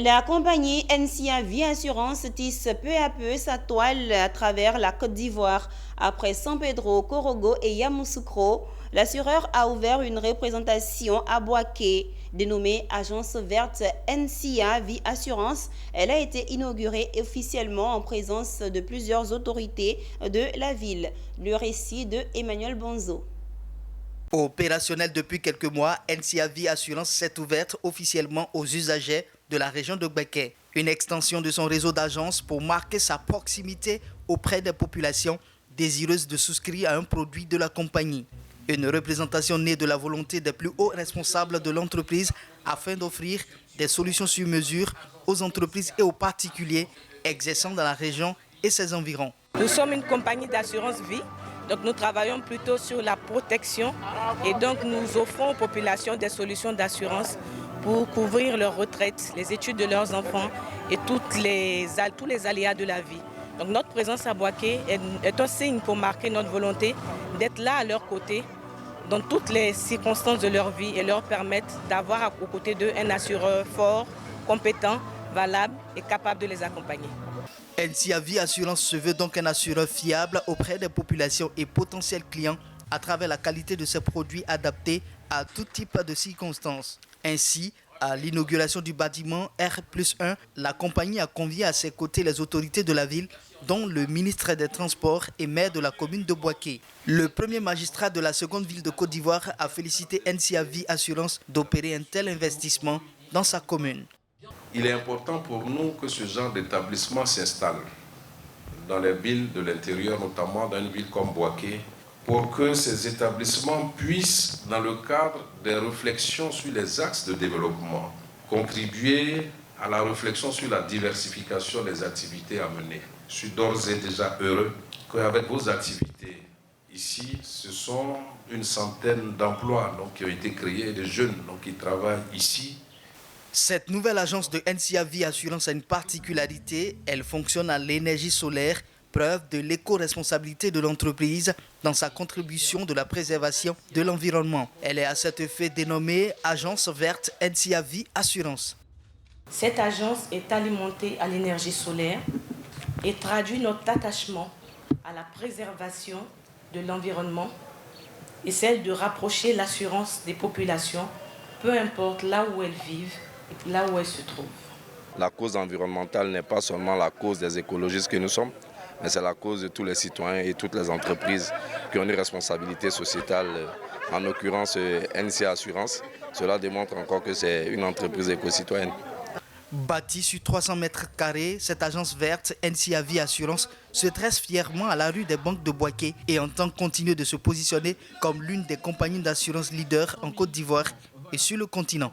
La compagnie NCA Vie Assurance tisse peu à peu sa toile à travers la Côte d'Ivoire. Après San Pedro, Korogo et Yamoussoukro, l'assureur a ouvert une représentation à Bouaké, dénommée Agence Verte NCA Vie Assurance. Elle a été inaugurée officiellement en présence de plusieurs autorités de la ville. Le récit de Emmanuel Bonzo. Opérationnelle depuis quelques mois, NCA Vie Assurance s'est ouverte officiellement aux usagers de la région de Bouaké. Une extension de son réseau d'agences pour marquer sa proximité auprès des populations désireuses de souscrire à un produit de la compagnie. Une représentation née de la volonté des plus hauts responsables de l'entreprise afin d'offrir des solutions sur mesure aux entreprises et aux particuliers exerçant dans la région et ses environs. Nous sommes une compagnie d'assurance vie. Donc nous travaillons plutôt sur la protection et donc nous offrons aux populations des solutions d'assurance pour couvrir leur retraite, les études de leurs enfants et tous les aléas de la vie. Donc notre présence à Bouaké est un signe pour marquer notre volonté d'être là à leur côté dans toutes les circonstances de leur vie et leur permettre d'avoir aux côtés d'eux un assureur fort, compétent, valable et capable de les accompagner. NCA Vie Assurance se veut donc un assureur fiable auprès des populations et potentiels clients à travers la qualité de ses produits adaptés à tout type de circonstances. Ainsi, à l'inauguration du bâtiment R+1, la compagnie a convié à ses côtés les autorités de la ville, dont le ministre des Transports et maire de la commune de Bouaké. Le premier magistrat de la seconde ville de Côte d'Ivoire a félicité NCA Vie Assurance d'opérer un tel investissement dans sa commune. Il est important pour nous que ce genre d'établissement s'installe dans les villes de l'intérieur, notamment dans une ville comme Bouaké, pour que ces établissements puissent, dans le cadre des réflexions sur les axes de développement, contribuer à la réflexion sur la diversification des activités à mener. Je suis d'ores et déjà heureux qu'avec vos activités, ici, ce sont une centaine d'emplois qui ont été créés, de jeunes qui travaillent ici. Cette nouvelle agence de NCA Vie Assurance a une particularité, elle fonctionne à l'énergie solaire, preuve de l'éco-responsabilité de l'entreprise dans sa contribution de la préservation de l'environnement. Elle est à cet effet dénommée Agence Verte NCA Vie Assurance. Cette agence est alimentée à l'énergie solaire et traduit notre attachement à la préservation de l'environnement et celle de rapprocher l'assurance des populations, peu importe là où elles vivent, là où elles se trouvent. La cause environnementale n'est pas seulement la cause des écologistes que nous sommes, mais c'est la cause de tous les citoyens et toutes les entreprises qui ont une responsabilité sociétale, en l'occurrence NCA Assurance. Cela démontre encore que c'est une entreprise éco-citoyenne. Bâtie sur 300 mètres carrés, cette agence verte NCA Vie Assurance se dresse fièrement à la rue des Banques de Bouaké et entend continuer de se positionner comme l'une des compagnies d'assurance leaders en Côte d'Ivoire et sur le continent.